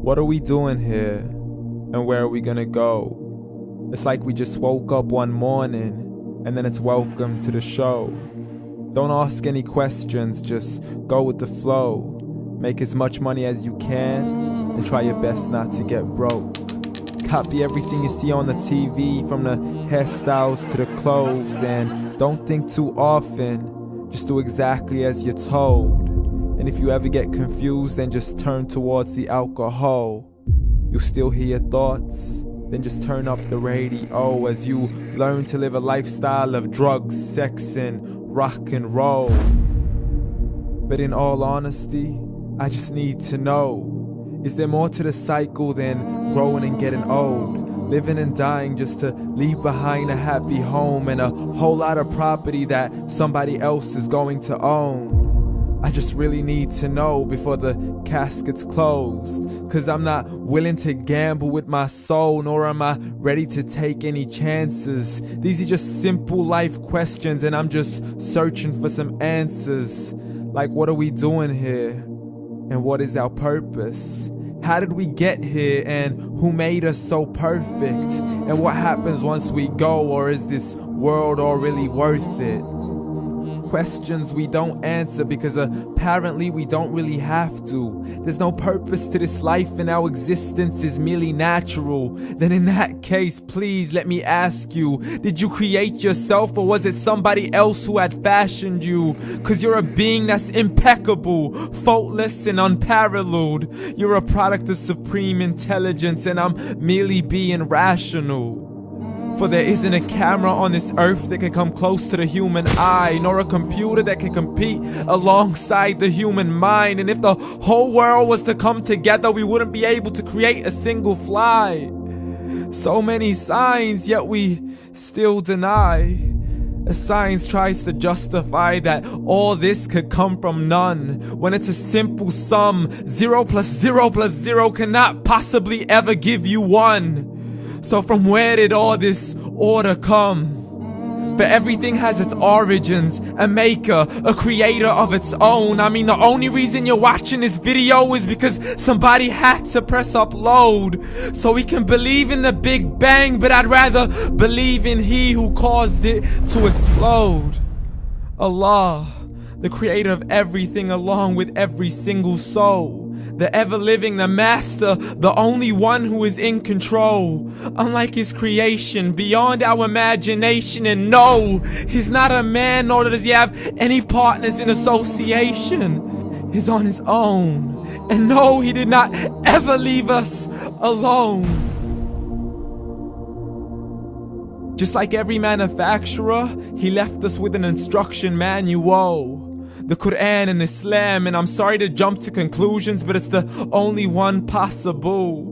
What are we doing here? And where are we gonna go? It's like we just woke up one morning, and then it's welcome to the show. Don't ask any questions, just go with the flow. Make as much money as you can, and try your best not to get broke. Copy everything you see on the TV, from the hairstyles to the clothes, and don't think too often, just do exactly as you're told. And if you ever get confused, then just turn towards the alcohol. You'll still hear your thoughts, then just turn up the radio as you learn to live a lifestyle of drugs, sex, and rock and roll. But in all honesty, I just need to know, is there more to the cycle than growing and getting old? Living and dying just to leave behind a happy home and a whole lot of property that somebody else is going to own. I just really need to know before the casket's closed, 'cause I'm not willing to gamble with my soul, nor am I ready to take any chances. These are just simple life questions, and I'm just searching for some answers. Like, what are we doing here? And what is our purpose? How did we get here, and who made us so perfect? And what happens once we go, or is this world all really worth it? Questions we don't answer because apparently we don't really have to. There's no purpose to this life and our existence is merely natural. Then in that case, please let me ask you, did you create yourself, or was it somebody else who had fashioned you? 'Cause you're a being that's impeccable, faultless and unparalleled. You're a product of supreme intelligence, and I'm merely being rational. For there isn't a camera on this earth that can come close to the human eye, nor a computer that can compete alongside the human mind. And if the whole world was to come together, we wouldn't be able to create a single fly. So many signs, yet we still deny. As science tries to justify that all this could come from none, when it's a simple sum. 0 plus 0 plus 0 cannot possibly ever give you 1. So from where did all this order come? But everything has its origins, a maker, a creator of its own. I mean, the only reason you're watching this video is because somebody had to press upload. So we can believe in the Big Bang, but I'd rather believe in He who caused it to explode. Allah, the creator of everything along with every single soul. The ever-living, the master, the only one who is in control. Unlike his creation, beyond our imagination. And no, he's not a man, nor does he have any partners in association. He's on his own. And no, he did not ever leave us alone. Just like every manufacturer, he left us with an instruction manual. The Quran and Islam, and I'm sorry to jump to conclusions, but it's the only one possible.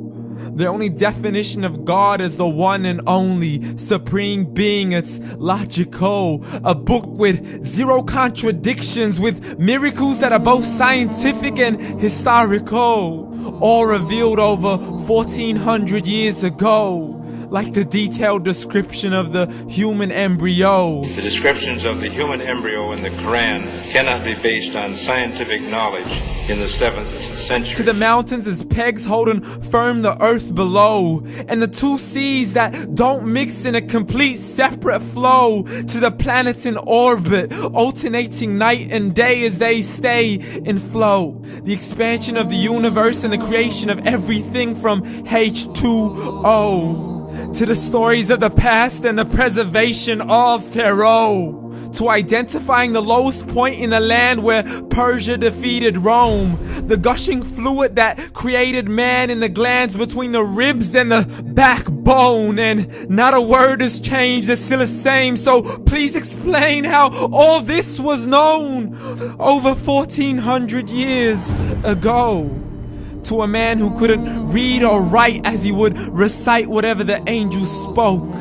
The only definition of God is the one and only supreme being. It's logical, a book with 0 contradictions, with miracles that are both scientific and historical, all revealed over 1400 years ago. Like the detailed description of the human embryo. The descriptions of the human embryo in the Quran cannot be based on scientific knowledge in the 7th century. To the mountains as pegs holding firm the earth below, and the 2 seas that don't mix in a complete separate flow. To the planets in orbit, alternating night and day as they stay in flow. The expansion of the universe and the creation of everything from H2O. To the stories of the past and the preservation of Pharaoh. To identifying the lowest point in the land where Persia defeated Rome. The gushing fluid that created man in the glands between the ribs and the backbone. And not a word has changed, it's still the same. So please explain how all this was known over 1400 years ago. To a man who couldn't read or write as he would recite whatever the angels spoke.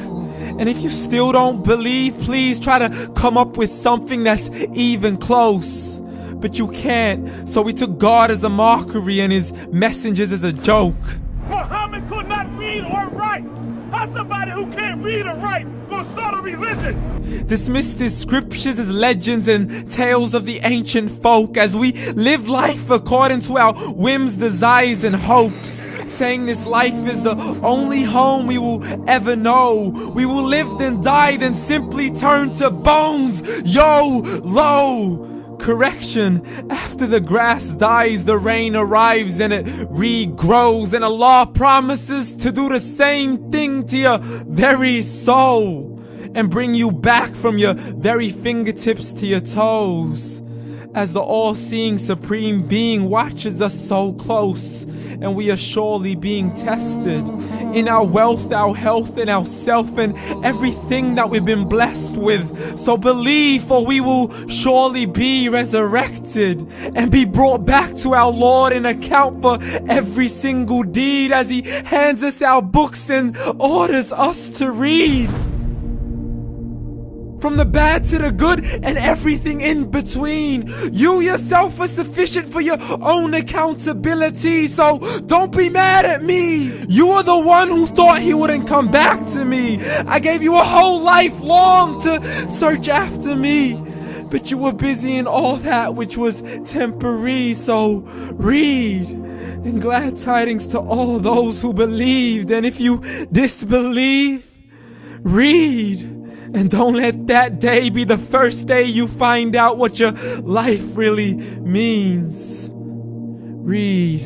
And if you still don't believe, please try to come up with something that's even close. But you can't, so we took God as a mockery and his messengers as a joke. Muhammad could not read or write. How somebody who can't read or write gonna start a religion? Dismissed his scriptures as legends and tales of the ancient folk as we live life according to our whims, desires, and hopes. saying this life is the only home we will ever know. We will live then die, then simply turn to bones. YOLO! Correction, after the grass dies, the rain arrives and it regrows, and Allah promises to do the same thing to your very soul and bring you back from your very fingertips to your toes, as the all-seeing supreme being watches us so close, and we are surely being tested in our wealth, our health, and our self, and everything that we've been blessed with. So believe, for we will surely be resurrected and be brought back to our Lord and account for every single deed, as He hands us our books and orders us to read. From the bad to the good and everything in between. You yourself are sufficient for your own accountability, so don't be mad at me. You are the one who thought He wouldn't come back to me. I gave you a whole life long to search after me, but you were busy in all that which was temporary. So read, and glad tidings to all those who believed. And if you disbelieve, read. And don't let that day be the first day you find out what your life really means. Read.